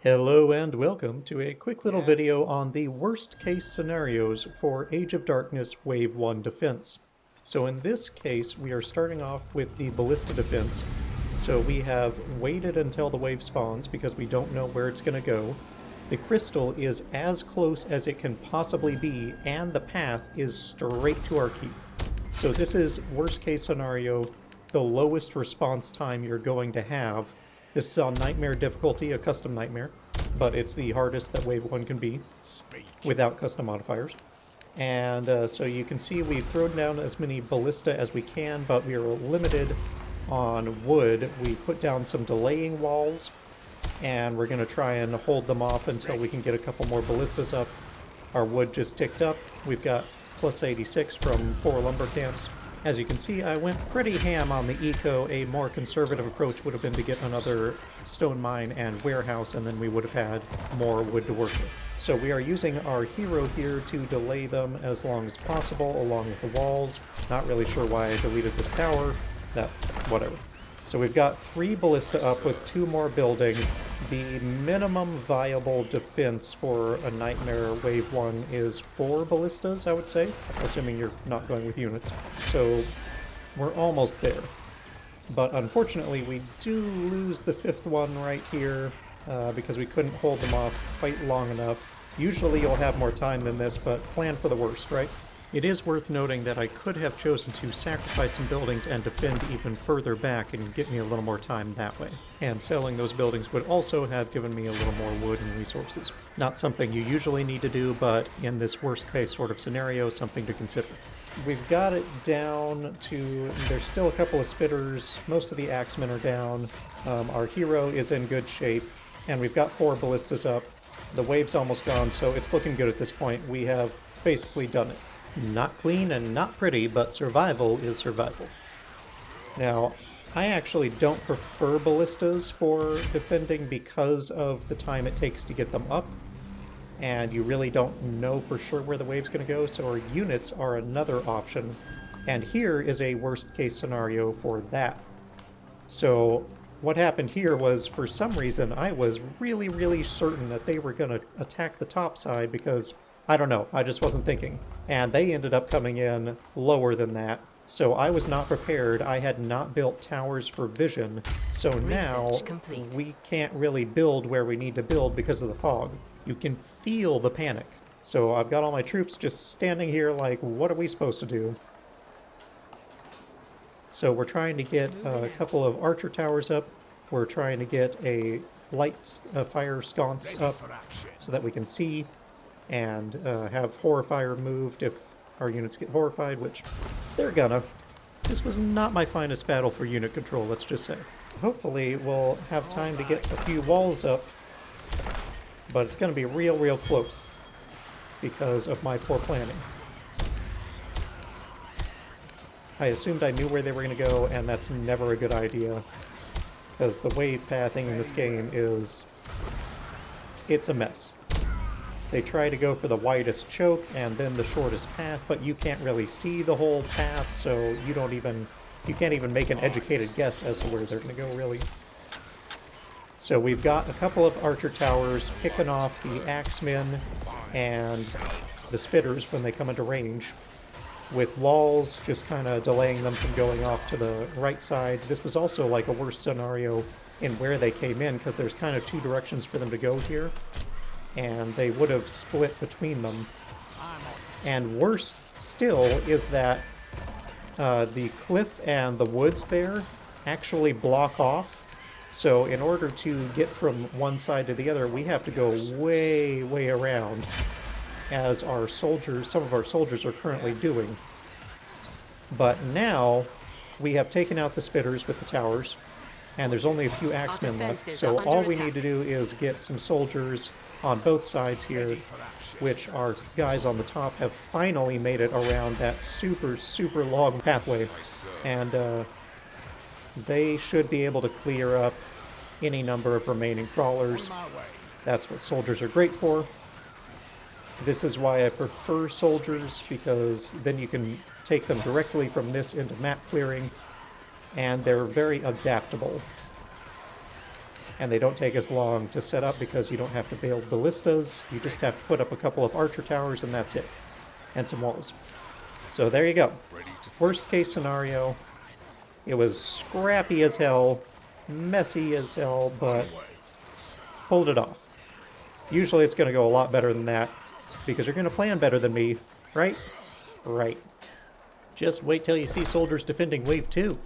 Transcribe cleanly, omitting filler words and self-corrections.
Hello and welcome to a quick little video on the worst case scenarios for Age of Darkness Wave 1 defense. So in this case, we are starting off with the Ballista defense. So we have waited until the wave spawns because we don't know where it's going to go. The crystal is as close as it can possibly be, and the path is straight to our keep. So this is worst case scenario, the lowest response time you're going to have. This is on Nightmare difficulty, a custom Nightmare, but it's the hardest that Wave 1 can be without custom modifiers. And so you can see we've thrown down as many ballista as we can, but we are limited on wood. We put down some delaying walls, and we're going to try and hold them off until we can get a couple more ballistas up. Our wood just ticked up. We've got plus 86 from 4 lumber camps. As you can see, I went pretty ham on the eco. A more conservative approach would have been to get another stone mine and warehouse, and then we would have had more wood to work with. So we are using our hero here to delay them as long as possible, along with the walls. Not really sure why I deleted this tower. Whatever. So we've got 3 ballista up with 2 more building. The minimum viable defense for a Nightmare Wave 1 is 4 ballistas, I would say, assuming you're not going with units. So we're almost there. But unfortunately, we do lose the 5th one right here because we couldn't hold them off quite long enough. Usually you'll have more time than this, but plan for the worst, right? It is worth noting that I could have chosen to sacrifice some buildings and defend even further back and get me a little more time that way. And selling those buildings would also have given me a little more wood and resources. Not something you usually need to do, but in this worst case sort of scenario, something to consider. We've got it down to, there's still a couple of spitters, most of the axemen are down, our hero is in good shape, and we've got 4 ballistas up. The wave's almost gone, so it's looking good at this point. We have basically done it. Not clean and not pretty, but survival is survival. Now, I actually don't prefer ballistas for defending because of the time it takes to get them up, and you really don't know for sure where the wave's going to go, so our units are another option, and here is a worst case scenario for that. So what happened here was, for some reason, I was really certain that they were going to attack the top side because I don't know, I just wasn't thinking. And they ended up coming in lower than that, so I was not prepared. I had not built towers for vision, so now we can't really build where we need to build because of the fog. You can feel the panic. So I've got all my troops just standing here like, what are we supposed to do? So we're trying to get a couple of archer towers up. We're trying to get a light fire sconce up so that we can see and have Horrifier moved if our units get horrified, which they're gonna. This was not my finest battle for unit control, let's just say. Hopefully we'll have time to get a few walls up, but it's gonna be real close because of my poor planning. I assumed I knew where they were gonna go, and that's never a good idea, because the wave pathing in this game it's a mess. They try to go for the widest choke and then the shortest path, but you can't really see the whole path, so you can't even make an educated guess as to where they're going to go, really. So we've got a couple of archer towers picking off the axemen and the spitters when they come into range, with walls just kind of delaying them from going off to the right side. This was also like a worse scenario in where they came in, because there's kind of 2 directions for them to go here, and they would have split between them. And worse still is that the cliff and the woods there actually block off. So in order to get from one side to the other, we have to go way around, as our soldiers, some of our soldiers are currently doing. But now we have taken out the spitters with the towers, and there's only a few axemen left, so all we need to do is get some soldiers on both sides here, which our guys on the top have finally made it around that super long pathway, and they should be able to clear up any number of remaining crawlers. That's what soldiers are great for. This is why I prefer soldiers, because then you can take them directly from this into map clearing, and they're very adaptable. and they don't take as long to set up because you don't have to build ballistas. You just have to put up a couple of archer towers and that's it. And some walls. So there you go. Worst case scenario. It was scrappy as hell, messy as hell, but pulled it off. Usually it's going to go a lot better than that, because you're going to plan better than me, right? Right. Just wait till you see soldiers defending Wave 2.